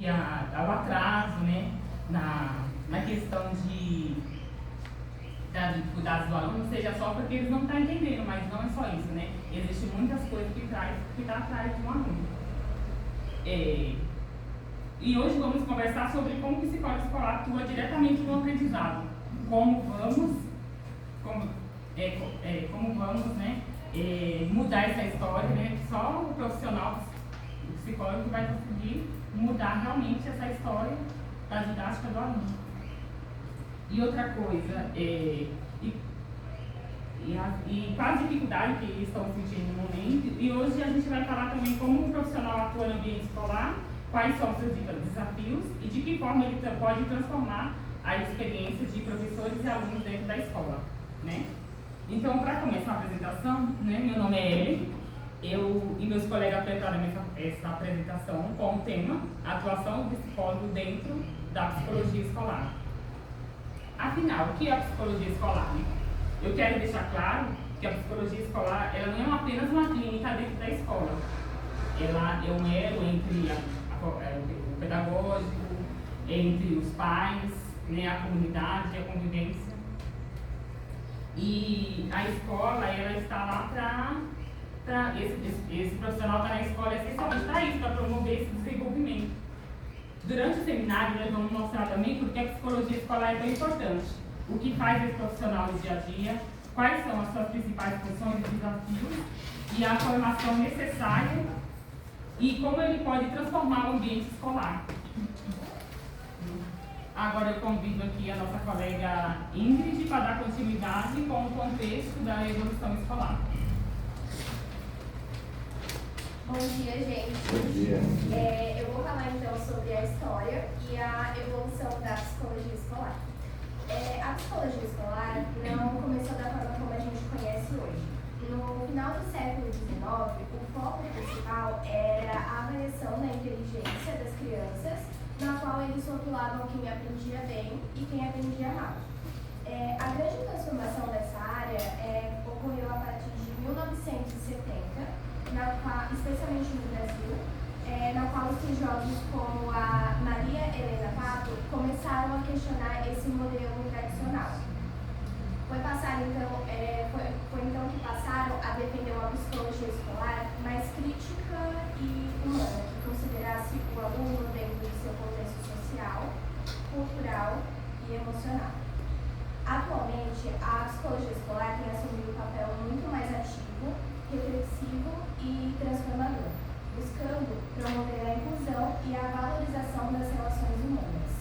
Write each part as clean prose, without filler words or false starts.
ao atraso, né, na questão das dificuldades do aluno, seja só porque eles não estão entendendo, mas não é só isso, né? Existem muitas coisas que está atrás de um aluno. E hoje vamos conversar sobre como o psicólogo escolar atua diretamente no aprendizado. Como vamos mudar essa história, né? Só o profissional, o psicólogo, que vai conseguir mudar realmente essa história da didática do aluno. E outra coisa, quais dificuldades que estão sentindo no momento. E hoje a gente vai falar também como um profissional atua no ambiente escolar, quais são os seus desafios e de que forma ele pode transformar a experiência de professores e alunos dentro da escola, né? Então, para começar a apresentação, né, meu nome é Ellen, eu e meus colegas prepararam essa apresentação com o tema Atuação do psicólogo dentro da psicologia escolar. Afinal, o que é a psicologia escolar? Eu quero deixar claro que a psicologia escolar ela não é apenas uma clínica dentro da escola. Ela é um elo entre o pedagógico, entre os pais, né, a comunidade, a convivência. E a escola, ela está lá para esse profissional está na escola essencialmente para isso, para promover esse desenvolvimento. Durante o seminário, nós vamos mostrar também por que a psicologia escolar é tão importante, o que faz esse profissional no dia a dia, quais são as suas principais funções e desafios e a formação necessária e como ele pode transformar o ambiente escolar. Agora eu convido aqui a nossa colega Ingrid para dar continuidade com o contexto da evolução escolar. Bom dia, gente. Bom dia. Eu vou falar então sobre a história e a evolução da psicologia escolar. A psicologia escolar não começou da forma como a gente conhece hoje. No final do século XIX, o foco principal era a avaliação da inteligência das crianças, na qual eles rotulavam quem aprendia bem e quem aprendia mal. A grande transformação dessa área ocorreu a partir de 1970, especialmente no Brasil, na qual estudiosos como a Maria Helena Pato começaram a questionar esse modelo tradicional. Foi então que passaram a defender uma psicologia escolar mais crítica e humana, que considerasse o aluno dentro do seu contexto social, cultural e emocional. Atualmente, a psicologia escolar tem assumido um papel muito mais ativo, reflexivo e transformador, buscando promover a inclusão e a valorização das relações humanas.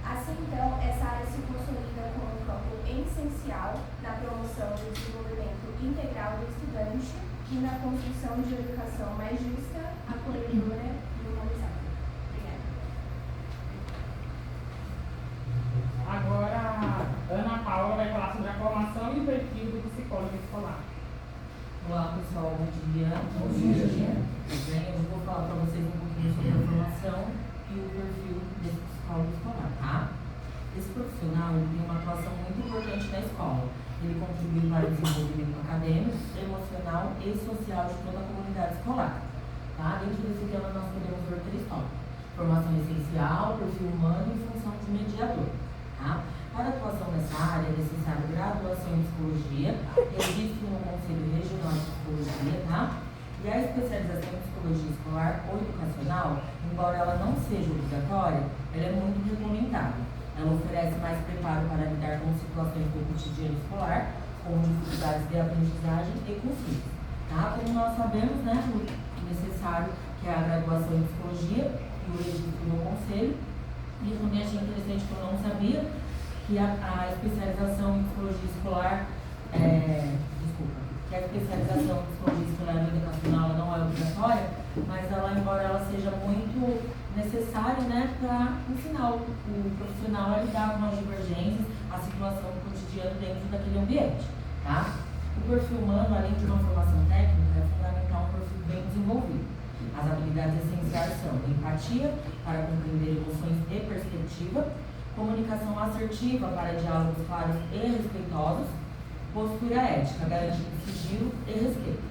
Assim, então, essa área se consolida como um campo essencial na promoção do desenvolvimento integral do estudante e na construção de uma educação mais justa, acolhedora e humanizada. Obrigada. Agora, Ana Paula vai falar sobre a formação e o perfil do psicólogo escolar. Olá pessoal, bom dia. Bom dia. Bem, eu vou falar para vocês um pouquinho sobre a formação e o perfil desse psicólogo escolar, tá? Esse profissional tem uma atuação muito importante na escola. Ele contribui para o desenvolvimento acadêmico, emocional e social de toda a comunidade escolar. Tá? Dentro desse tema nós podemos ver três tópicos: formação essencial, perfil humano e função de mediador. Tá? Para a atuação nessa área é necessário graduação em psicologia, registro no Conselho Regional de Psicologia, tá? E a especialização em psicologia escolar ou educacional, embora ela não seja obrigatória, ela é muito recomendada. Ela oferece mais preparo para lidar com situações do cotidiano escolar, com dificuldades de aprendizagem e conflitos. Tá? Como nós sabemos, né, o necessário que é a graduação em psicologia e o registro no Conselho. E também achei interessante que eu não sabia que a especialização em psicologia escolar, que a especialização em psicologia escolar e educacional não é obrigatória, mas ela, embora ela seja muito necessária, né, para ensinar o profissional a lidar com as divergências, a situação do cotidiano dentro daquele ambiente, tá? O perfil humano, além de uma formação técnica, é fundamental um perfil bem desenvolvido. As habilidades essenciais são empatia, para compreender emoções e perspectiva, comunicação assertiva para diálogos claros e respeitosos, postura ética, garantindo sigilo e respeito,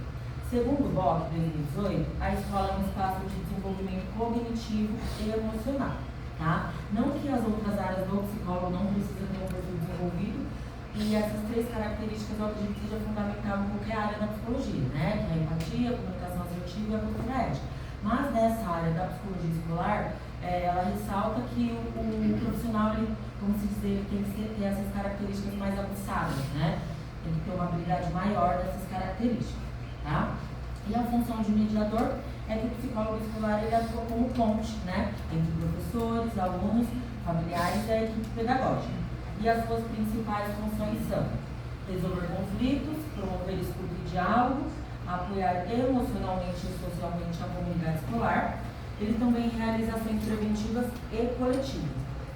Segundo o BOC 2018, a escola é um espaço de desenvolvimento cognitivo e emocional. Tá? Não que as outras áreas do psicólogo não precisam ter um perfil desenvolvido, e essas 3 características eu acredito que seja fundamental em qualquer área da psicologia, né? Que é a empatia, a comunicação assertiva e a cultura ética. Mas nessa área da psicologia escolar, ela ressalta que o profissional, ele, como se diz, ele tem que ter essas características mais aguçadas, né? Tem que ter uma habilidade maior dessas características, tá? E a função de mediador é que o psicólogo escolar ele atua como ponte, né? Entre professores, alunos, familiares e a equipe pedagógica. E as suas principais funções são resolver conflitos, promover escuta e diálogo, apoiar emocionalmente e socialmente a comunidade escolar. Ele também realiza ações preventivas e coletivas,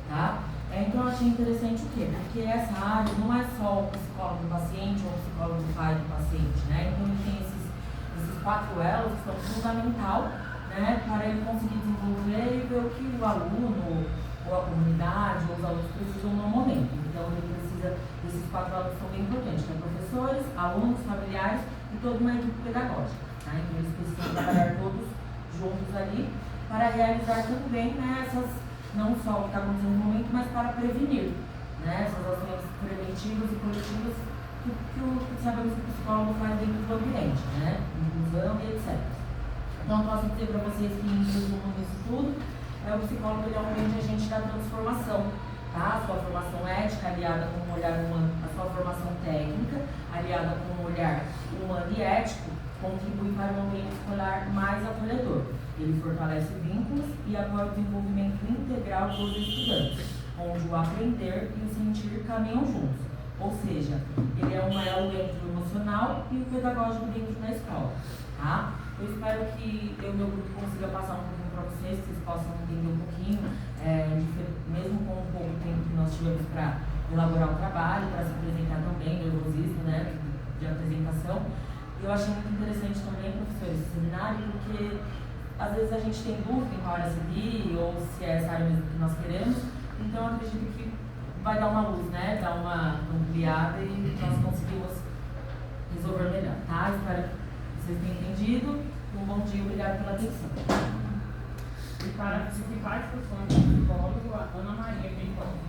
tá? Então eu achei interessante o quê? Porque essa área não é só o psicólogo do paciente ou o psicólogo do pai do paciente, né? Então ele tem esses 4 elos que são fundamental, né, para ele conseguir desenvolver e ver o que o aluno ou a comunidade ou os alunos precisam no momento. Então ele precisa desses 4 elos que são bem importantes, né? Professores, alunos, familiares e toda uma equipe pedagógica, tá? Então eles precisam trabalhar todos juntos ali para realizar também, né, essas, não só o que está acontecendo no momento, mas para prevenir, né, essas ações preventivas e coletivas que sabemos que o psicólogo faz dentro do ambiente, né, inclusão e etc. Então, posso dizer para vocês que, em resumo disso tudo, o psicólogo ele é um grande agente da transformação, tá? A sua formação ética aliada com um olhar humano, a sua formação técnica aliada com um olhar humano e ético, contribui para um ambiente escolar mais acolhedor. Ele fortalece vínculos e apoia o desenvolvimento integral dos estudantes, onde o aprender e o sentir caminham juntos. Ou seja, ele é um elo entre o emocional e o pedagógico dentro da escola. Tá? Eu espero que eu e meu grupo consiga passar um pouquinho para vocês, que vocês possam entender um pouquinho, mesmo com o pouco tempo que nós tivemos para elaborar o trabalho, para se apresentar também, nervosismo, né, de apresentação. E eu achei muito interessante também, professores, esse seminário, porque às vezes a gente tem dúvida em qual área seguir, ou se é essa área mesmo que nós queremos. Então eu acredito que vai dar uma luz, né? Dar uma ampliada e nós conseguimos resolver melhor, tá? Espero que vocês tenham entendido. Um bom dia, obrigado pela atenção. E para as principais funções do psicólogo, a Ana Maria Peitório.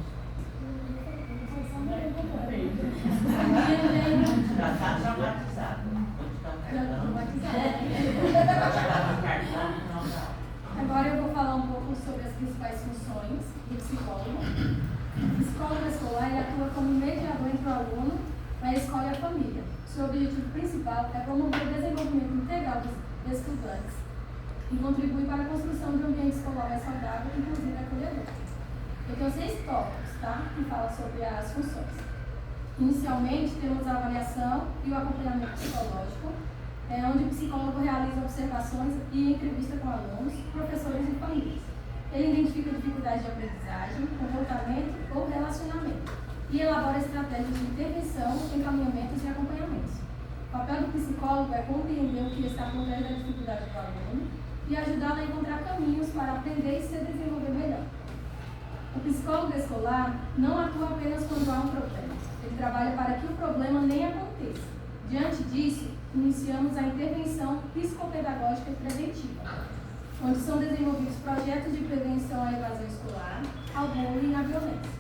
Já está traumatizado. Agora eu vou falar um pouco sobre as principais funções do psicólogo. O psicólogo escolar ele atua como mediador entre o aluno, a escola e a família. Seu objetivo principal é promover o desenvolvimento integral dos estudantes e contribuir para a construção de um ambiente escolar mais saudável, inclusive acolhedor. Eu tenho 6 tópicos, tá? Que falam sobre as funções. Inicialmente, temos a avaliação e o acompanhamento psicológico, onde o psicólogo realiza observações e entrevista com alunos, professores e famílias. Ele identifica dificuldades de aprendizagem, comportamento ou relacionamento e elabora estratégias de intervenção, encaminhamentos e acompanhamentos. O papel do psicólogo é compreender o que está por trás da dificuldade do aluno e ajudá-lo a encontrar caminhos para aprender e se desenvolver melhor. O psicólogo escolar não atua apenas quando há um problema. Ele trabalha para que o problema nem aconteça. Diante disso, iniciamos a intervenção psicopedagógica e preventiva, onde são desenvolvidos projetos de prevenção à evasão escolar, ao bullying e à violência.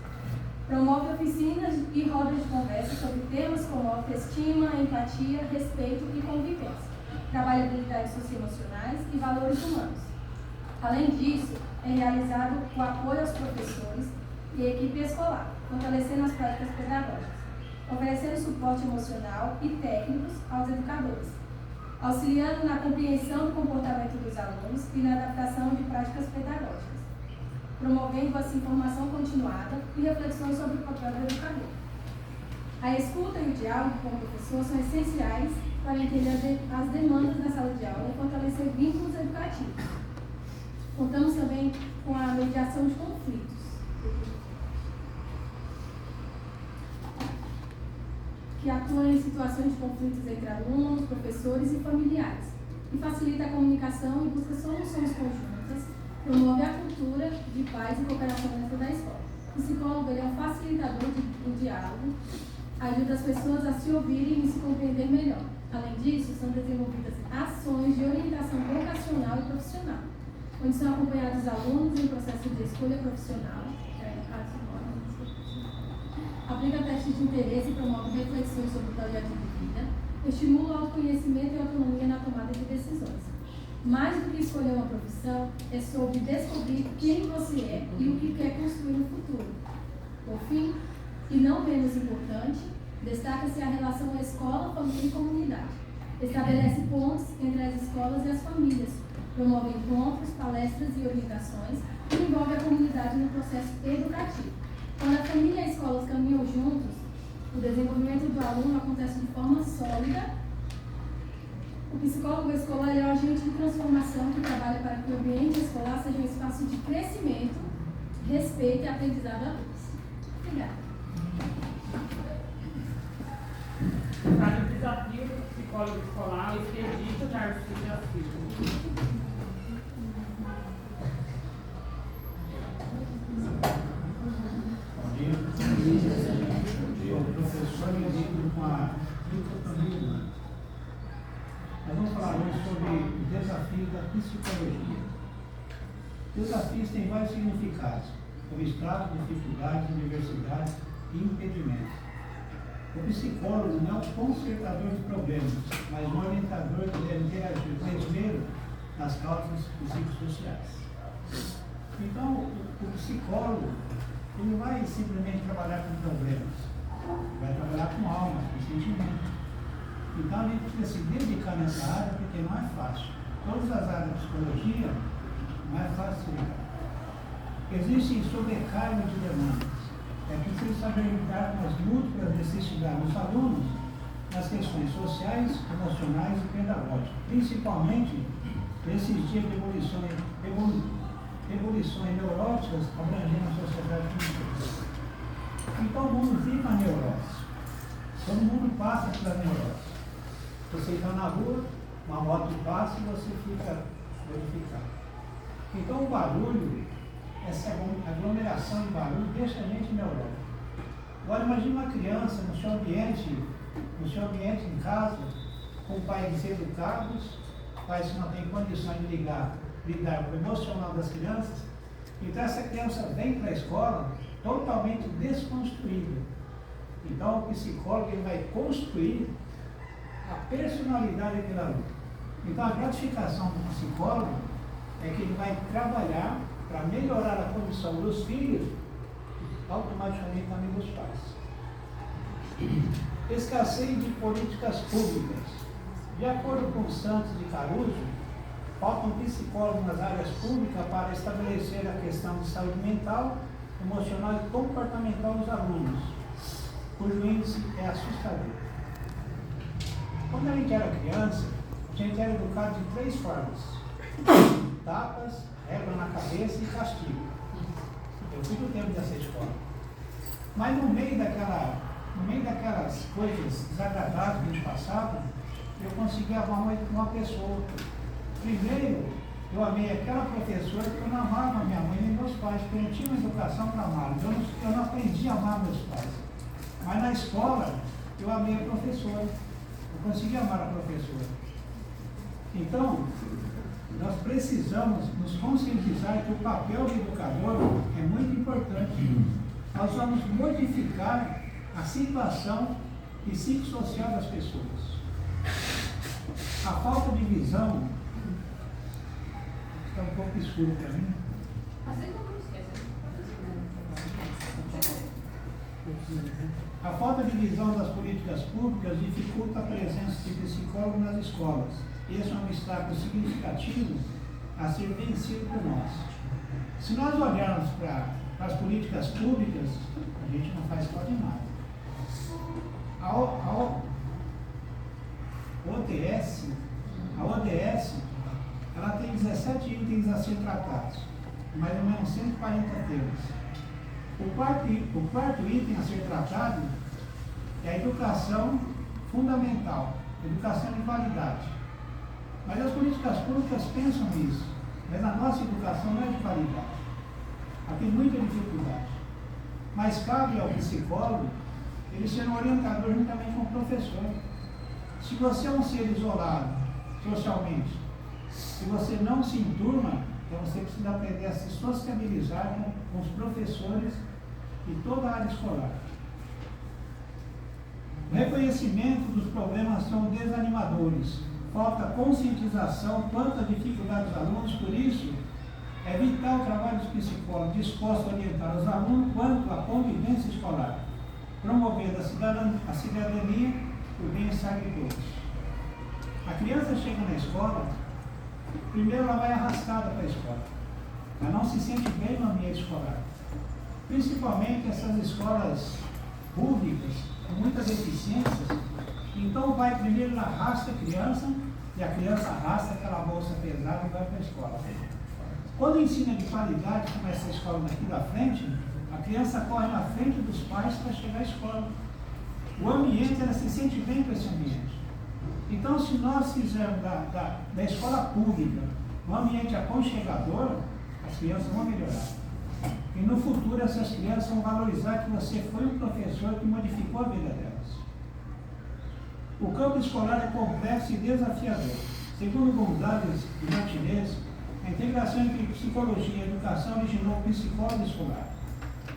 Promove oficinas e rodas de conversa sobre temas como autoestima, empatia, respeito e convivência, trabalha habilidades socioemocionais e valores humanos. Além disso, é realizado o apoio aos professores e à equipe escolar, fortalecendo as práticas pedagógicas, oferecendo suporte emocional e técnicos aos educadores, auxiliando na compreensão do comportamento dos alunos e na adaptação de práticas pedagógicas, promovendo assim formação continuada e reflexões sobre o papel do educador. A escuta e o diálogo com o professor são essenciais para entender as demandas da sala de aula e fortalecer vínculos educativos. Contamos também com a mediação de conflitos, que atua em situações de conflitos entre alunos, professores e familiares, e facilita a comunicação e busca soluções conjuntas, promove a cultura de paz e cooperação dentro da escola. O psicólogo é um facilitador do diálogo, ajuda as pessoas a se ouvirem e se compreender melhor. Além disso, são desenvolvidas ações de orientação vocacional e profissional, onde são acompanhados os alunos em processo de escolha profissional, aplica testes de interesse e promove reflexões sobre o projeto de vida, estimula o autoconhecimento e autonomia na tomada de decisões. Mais do que escolher uma profissão, é sobre descobrir quem você é e o que quer construir no futuro. Por fim, e não menos importante, destaca-se a relação escola, família e comunidade. Estabelece pontes entre as escolas e as famílias, promove encontros, palestras e orientações e envolve a comunidade no processo educativo. Quando a família e a escola caminham juntos, o desenvolvimento do aluno acontece de forma sólida. O psicólogo escolar é o agente de transformação que trabalha para que o ambiente escolar seja um espaço de crescimento, respeito e aprendizado a todos. Obrigada. Para o desafio do psicólogo escolar, o esquerdista Narciso de Assis. Professor Henrique com a família. Nós vamos falar hoje sobre os desafios da psicologia. Desafios têm vários significados: obstáculos, dificuldades, universidades e impedimentos. O psicólogo não é um consertador de problemas, mas um orientador que deve interagir primeiro nas causas psicossociais. Então, o psicólogo ele não vai simplesmente trabalhar com problemas, vai trabalhar com alma, com sentimento. Então a gente precisa se dedicar nessa área porque não é fácil. Todas as áreas da psicologia não é fácil. Existe sobrecarga de demandas. É preciso saber lidar com as múltiplas necessidades dos alunos nas questões sociais, emocionais e pedagógicas, principalmente nesses dias de evoluções neuróticas abrangendo a sociedade inteira. Então o mundo vive a neurose. Todo mundo passa pela neurose. Você está na rua, uma moto passa e você fica verificado. Então o barulho, essa aglomeração de barulho deixa a gente neurótica. Agora imagine uma criança no seu ambiente em casa, com pais deseducados, pais que não têm condições de lidar com o emocional das crianças. Então essa criança vem para a escola totalmente desconstruída. Então o psicólogo ele vai construir a personalidade daquele aluno. Então a gratificação do psicólogo é que ele vai trabalhar para melhorar a condição dos filhos, automaticamente também dos pais. Escassez de políticas públicas. De acordo com Santos de Caruso, faltam psicólogos nas áreas públicas para estabelecer a questão de saúde mental, emocional e comportamental dos alunos, cujo índice é assustador. Quando a gente era criança, a gente era educado de 3 formas: tapas, régua na cabeça e castigo. Eu fui do tempo dessa escola. Mas no meio daquelas coisas desagradáveis que a gente passava, eu consegui amar uma pessoa. Primeiro, eu amei aquela professora que eu não amava minha mãe nem meus pais, porque eu não tinha uma educação para amar. Eu não aprendi a amar meus pais. Mas na escola, eu amei a professora. Eu consegui amar a professora. Então, nós precisamos nos conscientizar que o papel do educador é muito importante. Nós vamos modificar a situação psicossocial das pessoas. A falta de visão está um pouco escuro para mim. A falta de visão das políticas públicas dificulta a presença de psicólogos nas escolas. Esse é um obstáculo significativo a ser vencido por nós. Se nós olharmos para as políticas públicas, a gente não faz quase nada. A ODS, ela tem 17 itens a ser tratados, mais ou menos 140 temas. O quarto item a ser tratado é a educação fundamental, educação de qualidade. Mas as políticas públicas pensam nisso, mas a nossa educação não é de qualidade. Ela tem muita dificuldade. Mas cabe ao psicólogo ele ser um orientador juntamente com o professor. Se você é um ser isolado socialmente, se você não se enturma, então você precisa aprender a se sociabilizar com os professores e toda a área escolar. O reconhecimento dos problemas são desanimadores. Falta conscientização quanto às dificuldades dos alunos, por isso, é vital o trabalho dos psicólogos dispostos a orientar os alunos quanto à convivência escolar, promovendo a cidadania e o bem-estar de todos. A criança chega na escola, primeiro ela vai arrastada para a escola. Ela não se sente bem no ambiente escolar. Principalmente essas escolas públicas, com muitas deficiências. Então vai primeiro, ela arrasta a criança, e a criança arrasta aquela bolsa pesada e vai para a escola. Quando o ensino é de qualidade, como essa escola daqui da frente, a criança corre na frente dos pais para chegar à escola. O ambiente, ela se sente bem com esse ambiente. Então, se nós fizermos da escola pública um ambiente aconchegador, as crianças vão melhorar. E no futuro, essas crianças vão valorizar que você foi um professor que modificou a vida delas. O campo escolar é complexo e desafiador. Segundo Gonzalez e Martinez, a integração entre psicologia e educação originou o psicólogo escolar,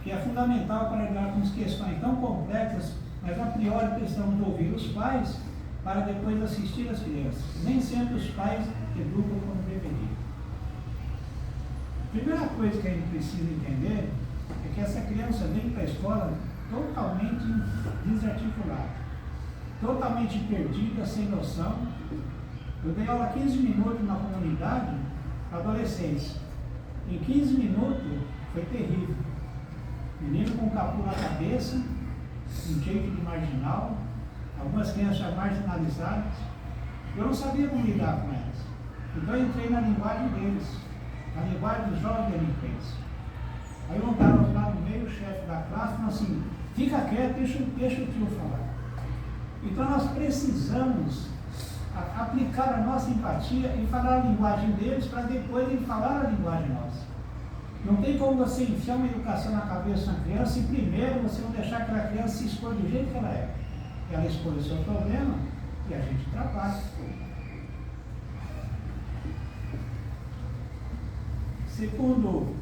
que é fundamental para lidar com questões tão complexas, mas a priori precisamos ouvir os pais para depois assistir as crianças. Nem sempre os pais educam como deveriam. A primeira coisa que a gente precisa entender é que essa criança vem para a escola totalmente desarticulada, totalmente perdida, sem noção. Eu dei aula 15 minutos na comunidade, adolescentes. Em 15 minutos foi terrível. Menino com capuz na cabeça, um jeito de marginal, algumas crianças marginalizadas. Eu não sabia como lidar com elas. Então eu entrei na linguagem deles, na linguagem dos jovens delinquentes. Aí eu estava lá no meio, o chefe da classe falou assim: fica quieto, deixa o tio falar. Então nós precisamos aplicar a nossa empatia e falar a linguagem deles para depois ele falar a linguagem nossa. Não tem como você enfiar uma educação na cabeça de uma criança e primeiro você não deixar aquela criança se expor do jeito que ela é. Ela expõe o seu problema e a gente trabalha. Segundo,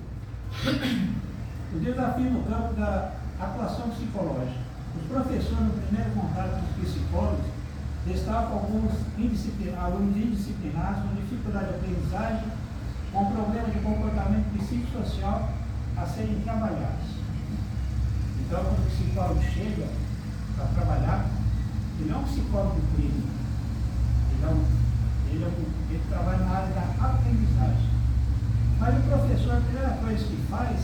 o desafio no campo da atuação psicológica. Os professores, no primeiro contato com os psicólogos, destacam alguns alunos indisciplinados com dificuldade de aprendizagem, com problema de comportamento psicossocial a serem trabalhados. Então, quando o psicólogo chega para trabalhar, ele não é um psicólogo clínico, ele trabalha na área da aprendizagem. Mas o professor, a primeira coisa que faz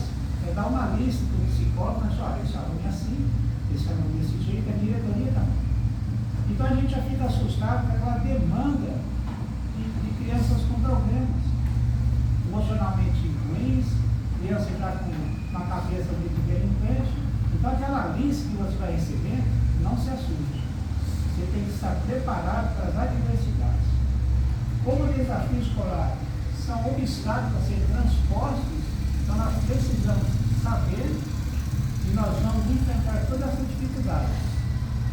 é dar uma lista para o psicólogo, mas olha, esse aluno é assim, esse aluno desse jeito, a diretoria também. Então a gente já fica assustado com aquela demanda de crianças com problemas, emocionalmente ruins, crianças já com uma cabeça de delinquente. Então aquela lista que você vai receber, não se assuste. Você tem que estar preparado para as adversidades. Como o desafio escolar são obstáculos a serem transpostos, então nós precisamos saber e nós vamos enfrentar toda essa dificuldade.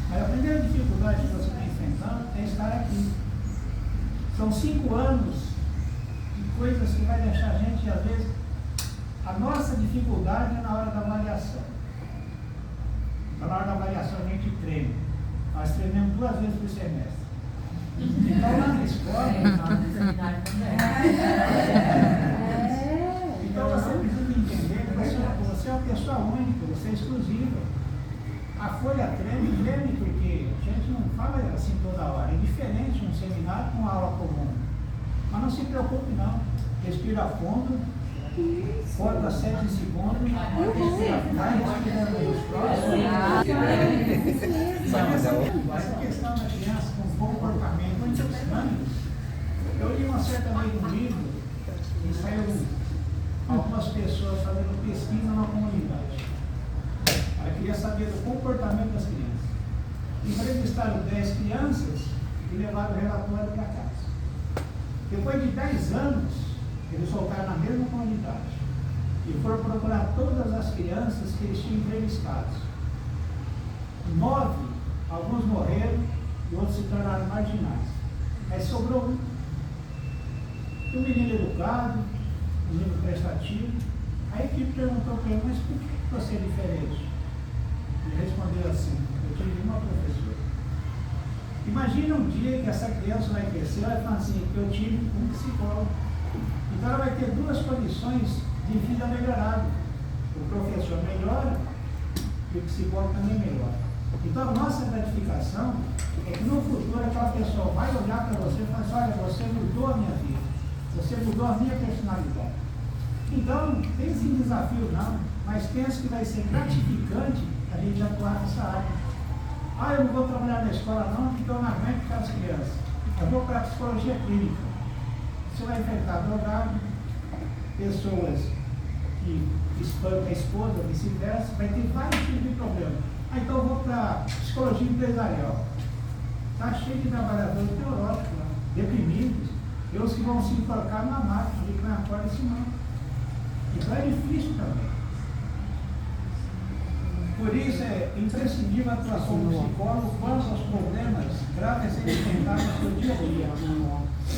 Mas a primeira dificuldade que você está enfrentando é estar aqui. São 5 anos de coisas que vai deixar a gente, às vezes, a nossa dificuldade é na hora da avaliação. Então, na hora da avaliação a gente treina. Nós treinamos 2 vezes por semestre. Então, lá na escola, então você precisa entender que você é uma pessoa única, você é exclusiva. A folha treme porque a gente não fala assim toda hora. É diferente um seminário com uma aula comum. Mas não se preocupe não. Respira fundo, conta 7 segundos, vai respirando aí os próximos. Essa questão da criança com comportamento muito estranho, eu li uma certa vez no livro e saiu algumas pessoas fazendo pesquisa na comunidade. Ela queria saber do comportamento das crianças. Entrevistaram 10 crianças e levaram o relatório para casa. Depois de 10 anos, eles voltaram na mesma comunidade e foram procurar todas as crianças que eles tinham entrevistados. 9, alguns morreram, e outros se tornaram marginais. Aí sobrou um. Um menino educado, um menino prestativo. A equipe perguntou para ele, mas por que você é diferente? Ele respondeu assim, eu tive uma professora. Imagina um dia que essa criança vai crescer, ela vai falar assim, eu tive um psicólogo. Então ela vai ter duas condições de vida melhoradas. O professor melhora e o psicólogo também melhora. Então a nossa gratificação é que no futuro aquela pessoa vai olhar para você e falar assim, olha, você mudou a minha vida, você mudou a minha personalidade. Então, não pense em desafio não, mas pense que vai ser gratificante a gente atuar nessa área. Ah, eu não vou trabalhar na escola não, porque eu não aguento com as crianças. Eu vou para a psicologia clínica. Você vai enfrentar drogado, pessoas que espancam a esposa, vice-versa, vai ter vários tipos de problemas. Ah, então eu vou para a psicologia empresarial. Está cheio de trabalhadores neuróticos, né? Deprimidos, e os que vão se enforcar numa máquina, que não acorda esse não. Então é difícil também. Por isso é imprescindível a atuação do psicólogo quanto aos problemas graves a serem enfrentados no seu dia a dia.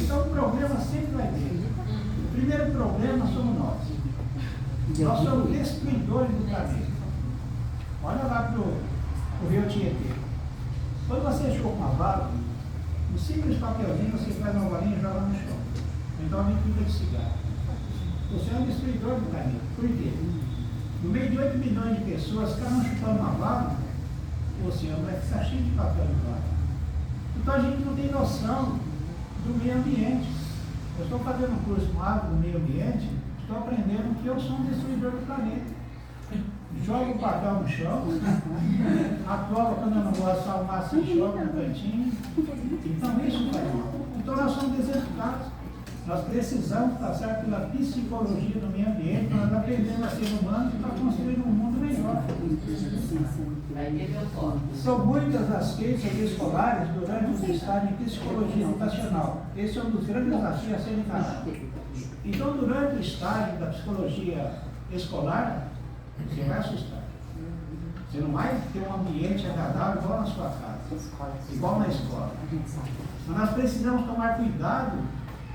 Então o problema sempre vai ter. O primeiro problema somos nós. Nós somos destruidores do planeta. Olha lá para o Rio Tietê. Quando você chupa uma válvula, no simples papelzinho você faz uma bolinha e joga no chão. Então a gente fica de cigarro. Você é um destruidor do planeta. Por quê? No meio de 8 milhões de pessoas, cada um chupando uma válvula, o oceano vai ficar cheio de papel de válvula. Então a gente não tem noção do meio ambiente. Eu estou fazendo um curso com água do meio ambiente, estou aprendendo que eu sou um destruidor do planeta. Jogo o papel no chão, a prova quando eu não gosto, só massa e jogo no cantinho. Então isso faz mal. Então nós somos deseducados. Nós precisamos passar pela psicologia do meio ambiente, nós aprendemos a ser humanos para construir um mundo melhor. São muitas as queixas escolares durante o estágio de psicologia educacional. Esse é um dos grandes desafios a ser encarado. Então, durante o estágio da psicologia escolar, você vai assustar. Você não vai ter um ambiente agradável igual na sua casa, igual na escola. Mas nós precisamos tomar cuidado,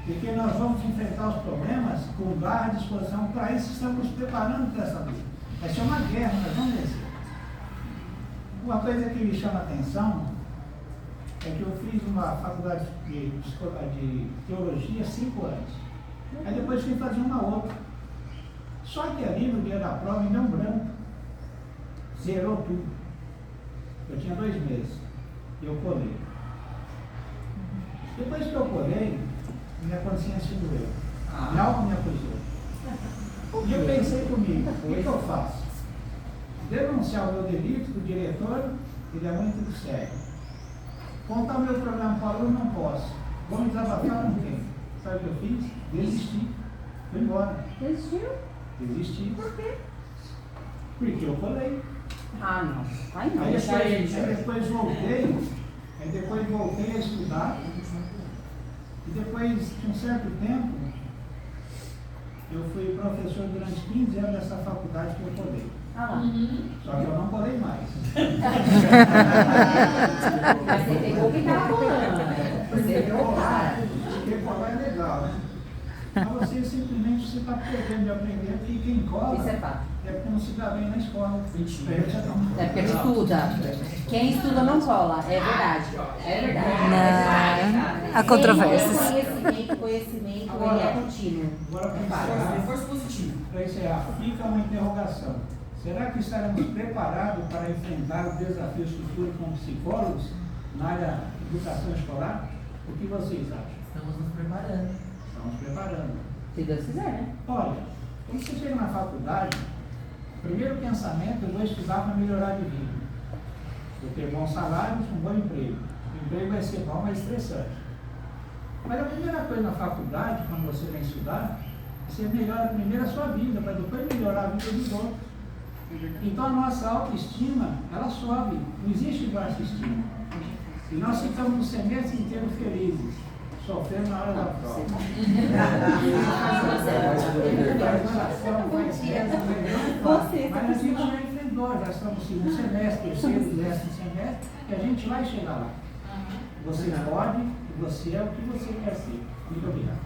porque nós vamos enfrentar os problemas com garra e disposição. Para isso, estamos nos preparando para essa luta. Vai ser uma guerra, nós vamos vencer. Uma coisa que me chama a atenção é que eu fiz uma faculdade de teologia 5 anos. Aí depois fui fazer uma outra. Só que ali no dia da prova me deu um branco. Zerou tudo. Eu tinha 2 meses. E eu colei. Depois que eu colei, minha consciência doeu. Minha alma me acusou. E eu pensei comigo, o que eu faço? Denunciar o meu delito para o diretor, ele é muito sério. Contar o meu problema para o aluno, não posso. Vou me desabafar com quem? Sabe o que eu fiz? Desisti. Fui embora. Desistiu? Desisti. Por quê? Porque eu colei. Ah, não. Ai, não. Aí depois voltei a estudar. E depois de um certo tempo, eu fui professor durante 15 anos dessa faculdade que eu colei. Só que eu não colei mais. Mas você pegou o que estava colando. Você pegou, cara. Porque colar é legal, né? Mas você simplesmente está perdendo de aprender, porque quem cola Isso é fato. é porque não se dá bem na escola. É porque não estuda. Quem estuda não cola, é verdade. É verdade. Não. Há controvérsias. Conhecimento, ele é contínuo. Agora, Reforço positivo. para encerrar, fica uma interrogação. Será que estaremos preparados para enfrentar os desafios futuros como psicólogos na área da educação escolar? O que vocês acham? Estamos nos preparando. Estamos preparando. Se Deus quiser, né? Olha, quando você chega na faculdade, o primeiro pensamento, eu vou estudar para melhorar de vida. Vou ter bons salários, um bom emprego. O emprego vai ser bom, mas estressante. Mas a primeira coisa na faculdade, quando você vem estudar, você melhora primeiro a sua vida, para depois melhorar a vida dos outros. Então a nossa autoestima, ela sobe. Não existe baixa estima. E nós ficamos o semestre inteiro felizes, sofrendo na hora da prova. Mas a gente já enfrentou, já estamos no segundo semestre, terceiro, 10º semestre, e a gente vai chegar lá. Você pode e você é o que você quer ser. Muito obrigado.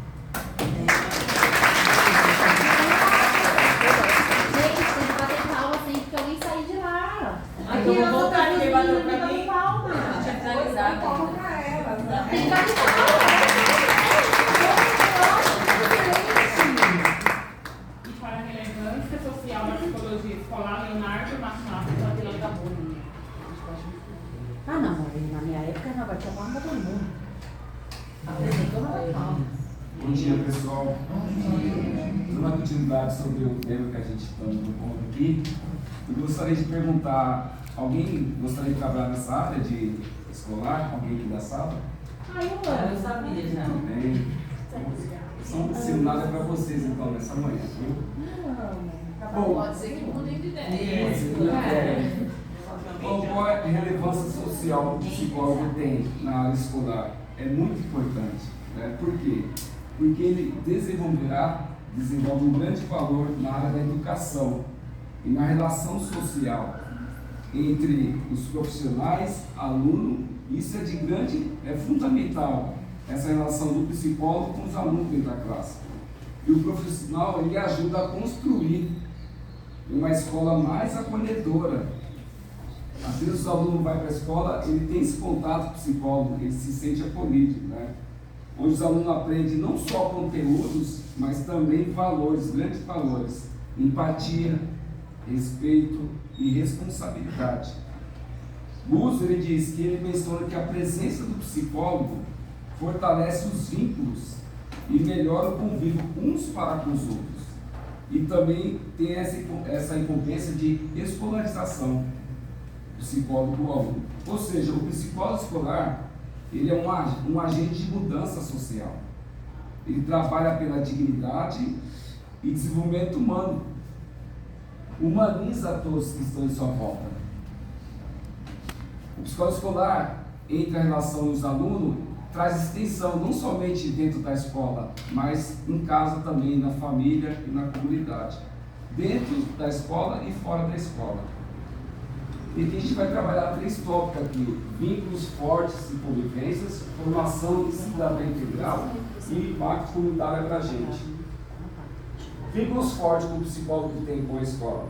Gente, tem que bater palma assim, porque eu nem saí de lá. A Eu vou criança voltar tá aqui, dormindo, bateu pra batendo mim. palma. Tinha finalizado. Palma pra ela. Tem que bater palma. E para a relevância social da psicologia escolar, Leonardo Machado da Bonini. Ah, não, na minha época não batia palma pra todo mundo. Apresentou, não batia palma. Bom dia, pessoal. Dando uma continuidade sobre o tema que a gente está no ponto aqui, eu gostaria de perguntar: alguém gostaria de trabalhar nessa área de escolar? Alguém aqui da sala? Ah, eu Eu amo. sabia já. Bem, são ensinada para vocês então nessa manhã, viu? Eu amo. Bom, Pode ser que mudem de ideia. Bom, qual é a relevância social que o psicólogo tem na área escolar? É muito importante, né? Por quê? Porque ele desenvolve um grande valor na área da educação e na relação social entre os profissionais, aluno. Isso é fundamental, essa relação do psicólogo com os alunos dentro da classe. E o profissional, ele ajuda a construir uma escola mais acolhedora. Às vezes o aluno vai para a escola, ele tem esse contato com o psicólogo, ele se sente acolhido, né? Onde os alunos aprendem não só conteúdos, mas também valores, grandes valores, empatia, respeito e responsabilidade. Busso, ele diz que ele menciona que a presença do psicólogo fortalece os vínculos e melhora o convívio uns para com os outros. E também tem essa incumbência de escolarização do psicólogo do aluno. Ou seja, o psicólogo escolar, ele é um agente de mudança social. Ele trabalha pela dignidade e desenvolvimento humano. Humaniza todos que estão em sua volta. O psicólogo escolar, entre a relação dos alunos, traz extensão não somente dentro da escola, mas em casa também, na família e na comunidade. Dentro da escola e fora da escola. E aqui a gente vai trabalhar 3 tópicos aqui: vínculos fortes e convivências, formação de cidadania integral e impacto comunitário para a gente. Vínculos fortes que o psicólogo tem com a escola.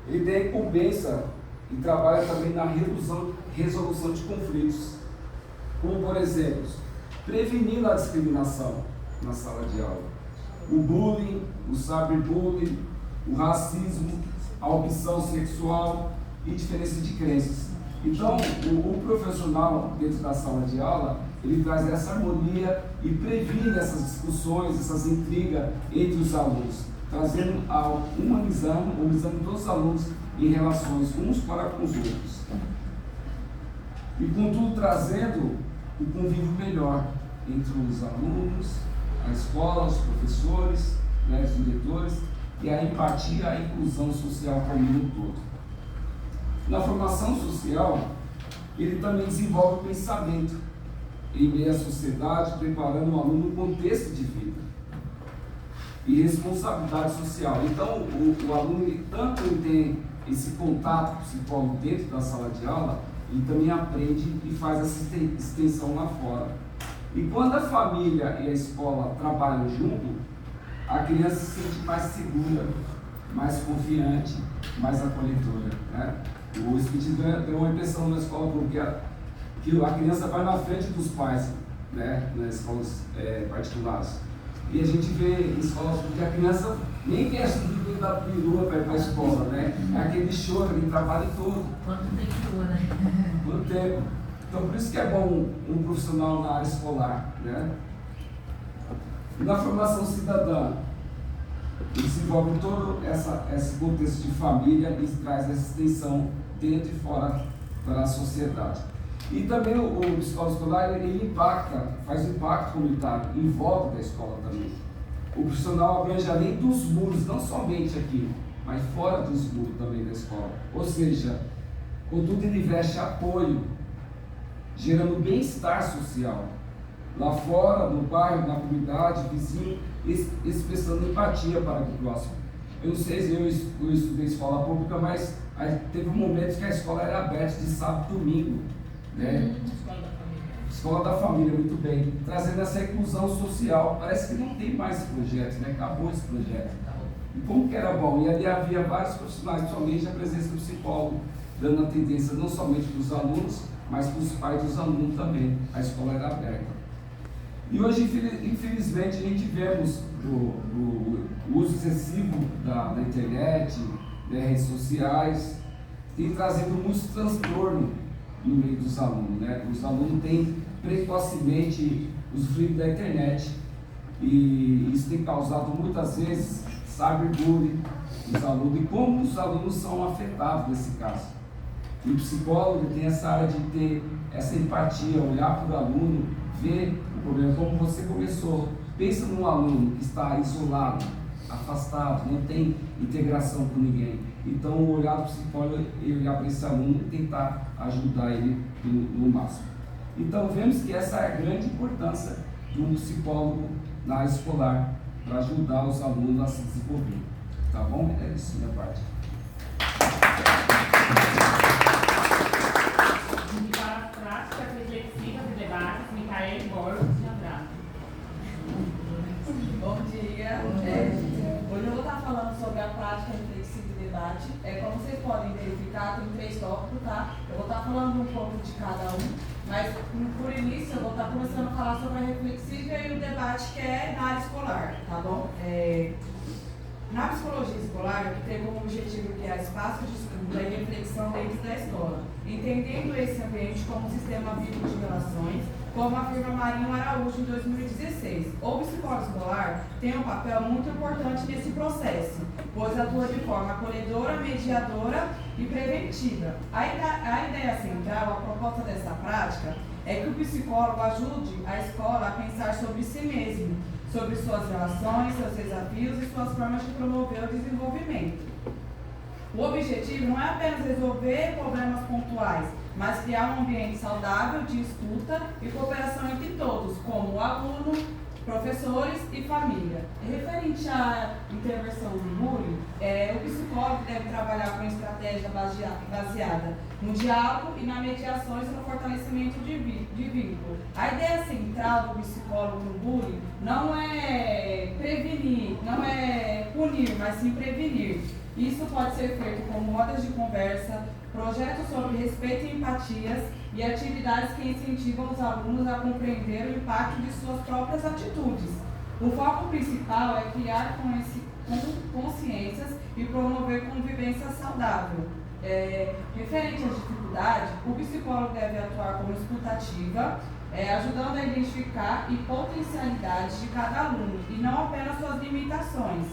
Ele tem a incumbência e trabalha também na resolução de conflitos, como, por exemplo, prevenindo a discriminação na sala de aula, o bullying, o cyberbullying, o racismo, a opção sexual e diferença de crenças. Então, o profissional dentro da sala de aula, ele traz essa harmonia e previne essas discussões, essas intrigas entre os alunos, humanizando todos os alunos em relações uns para com os outros. E, contudo, trazendo o convívio melhor entre os alunos, a escola, os professores, né, os diretores, e a empatia, a inclusão social como um todo. Na formação social, ele também desenvolve o pensamento em meio à sociedade, preparando o aluno no contexto de vida e responsabilidade social. Então, o aluno, ele tanto tem esse contato com o psicólogo dentro da sala de aula, ele também aprende e faz essa extensão lá fora. E quando a família e a escola trabalham junto, a criança se sente mais segura, mais confiante, mais acolhedora, né? O Espiritismo deu uma impressão na escola porque que a criança vai na frente dos pais, né, nas escolas particulares. E a gente vê em escolas que a criança nem quer subir da perua para ir para a escola, né? É aquele choro, aquele trabalho todo. Quanto tempo, né? Quanto tempo. Então, por isso que é bom um profissional na área escolar, né? E na formação cidadã, ele desenvolve todo esse contexto de família e traz essa extensão dentro e fora para a sociedade. E também o psicólogo escolar, ele faz um impacto comunitário em volta da escola também. O profissional abrange além dos muros, não somente aqui, mas fora dos muros também da escola. Ou seja, contudo, ele investe apoio, gerando bem-estar social. Lá fora, no bairro, na comunidade, vizinho, expressando empatia para o próximo. Eu não sei se eu estudei escola pública, mas teve um momento que a escola era aberta de sábado e domingo, né? Escola da Família, muito bem, trazendo essa inclusão social. Parece que não tem mais esse projeto, né? Acabou esse projeto. E como que era bom? E ali havia vários profissionais, principalmente a presença do psicólogo, dando atendência não somente para os alunos, mas para os pais dos alunos também. A escola era aberta. E hoje, infelizmente, a gente vemos o uso excessivo da internet, das redes sociais, tem trazido muito transtorno no meio dos alunos, né? Os alunos têm precocemente usufruído da internet e isso tem causado muitas vezes cyberbullying dos alunos e como os alunos são afetados nesse caso. E o psicólogo tem essa área de ter essa empatia, olhar para o aluno, ver o problema, como você começou. Pensa num aluno que está isolado, afastado, não tem integração com ninguém. Então, o olhar do psicólogo é olhar para esse aluno e tentar ajudar ele no máximo. Então, vemos que essa é a grande importância de um psicólogo na área escolar para ajudar os alunos a se desenvolver. Tá bom? É isso, minha parte. E para as práticas reflexivas e debates, Micael Borges de Andrade. Bom dia. Hoje eu vou estar falando sobre a prática reflexiva e debate. Como vocês podem verificar, tem 3 tópicos, tá? Eu vou estar falando um pouco de cada um, mas por início eu vou estar começando a falar sobre a reflexiva e o debate que é na área escolar, tá bom? Na psicologia escolar, que tem como objetivo criar espaço de estudo e reflexão dentro da escola, entendendo esse ambiente como um sistema vivo de relações, como afirma Marinho Araújo em 2016. O psicólogo escolar tem um papel muito importante nesse processo, pois atua de forma acolhedora, mediadora e preventiva. A ideia central, a proposta dessa prática, é que o psicólogo ajude a escola a pensar sobre si mesmo, sobre suas relações, seus desafios e suas formas de promover o desenvolvimento. O objetivo não é apenas resolver problemas pontuais, mas criar um ambiente saudável de escuta e cooperação entre todos, como aluno, professores e família. Referente à intervenção do bullying, o psicólogo deve trabalhar com estratégia baseada no diálogo e na mediação e no fortalecimento de vínculo. A ideia central do psicólogo no bullying não é prevenir, não é punir, mas sim prevenir. Isso pode ser feito com rodas de conversa, projetos sobre respeito e empatias e atividades que incentivam os alunos a compreender o impacto de suas próprias atitudes. O foco principal é criar consciências e promover convivência saudável. Referente à dificuldade, o psicólogo deve atuar como escutativa, ajudando a identificar e potencialidades de cada aluno e não apenas suas limitações.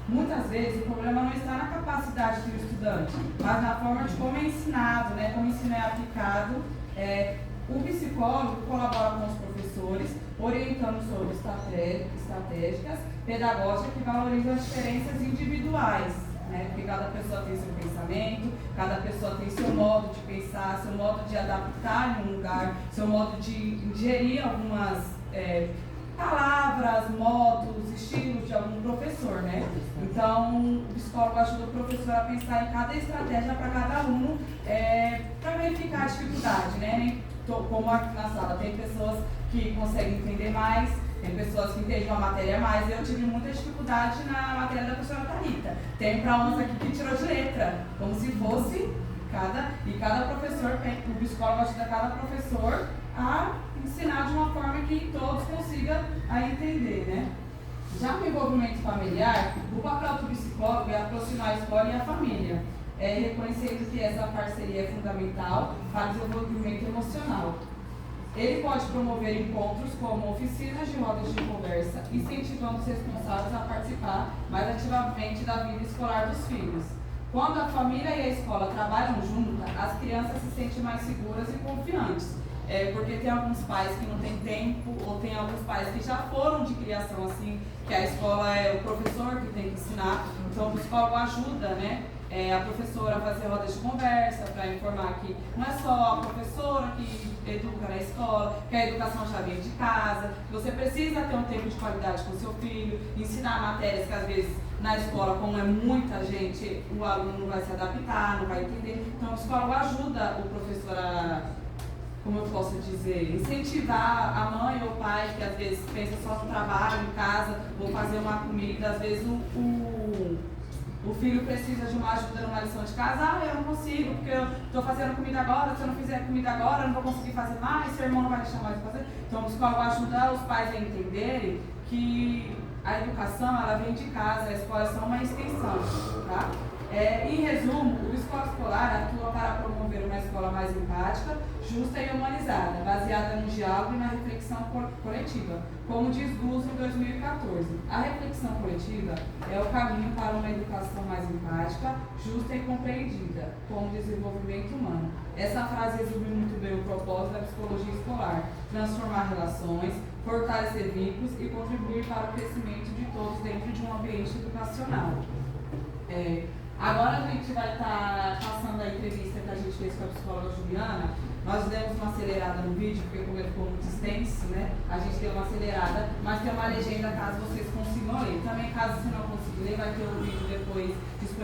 Muitas vezes o problema não está na capacidade do estudante, mas na forma de como é ensinado, né, como o ensino é aplicado. O psicólogo colabora com os professores, orientando sobre estratégicas pedagógicas que valorizam as diferenças individuais, né, porque cada pessoa tem seu pensamento, cada pessoa tem seu modo de pensar, seu modo de adaptar em um lugar, seu modo de ingerir algumas palavras, modos, estilos de algum professor, né? Então, o psicólogo ajuda o professor a pensar em cada estratégia para cada aluno para verificar a dificuldade, né? Como aqui na sala, tem pessoas que conseguem entender mais, tem pessoas que entendem uma matéria mais. Eu tive muita dificuldade na matéria da professora Thalita. Tem para umas aqui que tirou de letra, como se fosse cada professor, o psicólogo ajuda cada professor a ensinar de uma forma que todos consigam entender, né? Já no envolvimento familiar, o papel do psicólogo é aproximar a escola e a família, reconhecendo que essa parceria é fundamental para o desenvolvimento emocional. Ele pode promover encontros como oficinas de rodas de conversa, incentivando os responsáveis a participar mais ativamente da vida escolar dos filhos. Quando a família e a escola trabalham juntas, as crianças se sentem mais seguras e confiantes. Porque tem alguns pais que não têm tempo, ou tem alguns pais que já foram de criação assim, que a escola é o professor que tem que ensinar, então o psicólogo ajuda, né, a professora a fazer rodas de conversa para informar que não é só a professora que educa na escola, que a educação já vem de casa, que você precisa ter um tempo de qualidade com o seu filho, ensinar matérias que às vezes na escola, como é muita gente, o aluno não vai se adaptar, não vai entender, então o psicólogo ajuda o professor como eu posso dizer, incentivar a mãe ou o pai que às vezes pensa só no trabalho, em casa, vou fazer uma comida, às vezes o filho precisa de uma ajuda numa lição de casa, eu não consigo, porque eu estou fazendo comida agora, se eu não fizer comida agora, eu não vou conseguir fazer mais, seu irmão não vai deixar mais de fazer. Então o psicólogo ajuda os pais a entenderem que a educação, ela vem de casa, a escola é só uma extensão, tá? Em resumo, o psicólogo escolar atua para promover uma escola mais empática, justa e humanizada, baseada no diálogo e na reflexão coletiva, como diz Luz em 2014. A reflexão coletiva é o caminho para uma educação mais empática, justa e compreendida, como desenvolvimento humano. Essa frase resume muito bem o propósito da psicologia escolar: transformar relações, fortalecer vínculos e contribuir para o crescimento de todos dentro de um ambiente educacional. Agora a gente vai estar passando a entrevista que a gente fez com a psicóloga Juliana. Nós demos uma acelerada no vídeo, porque como ele ficou muito extenso, né? A gente deu uma acelerada, mas tem uma legenda caso vocês consigam ler. Também, caso você não consiga ler, vai ter um vídeo depois disponível.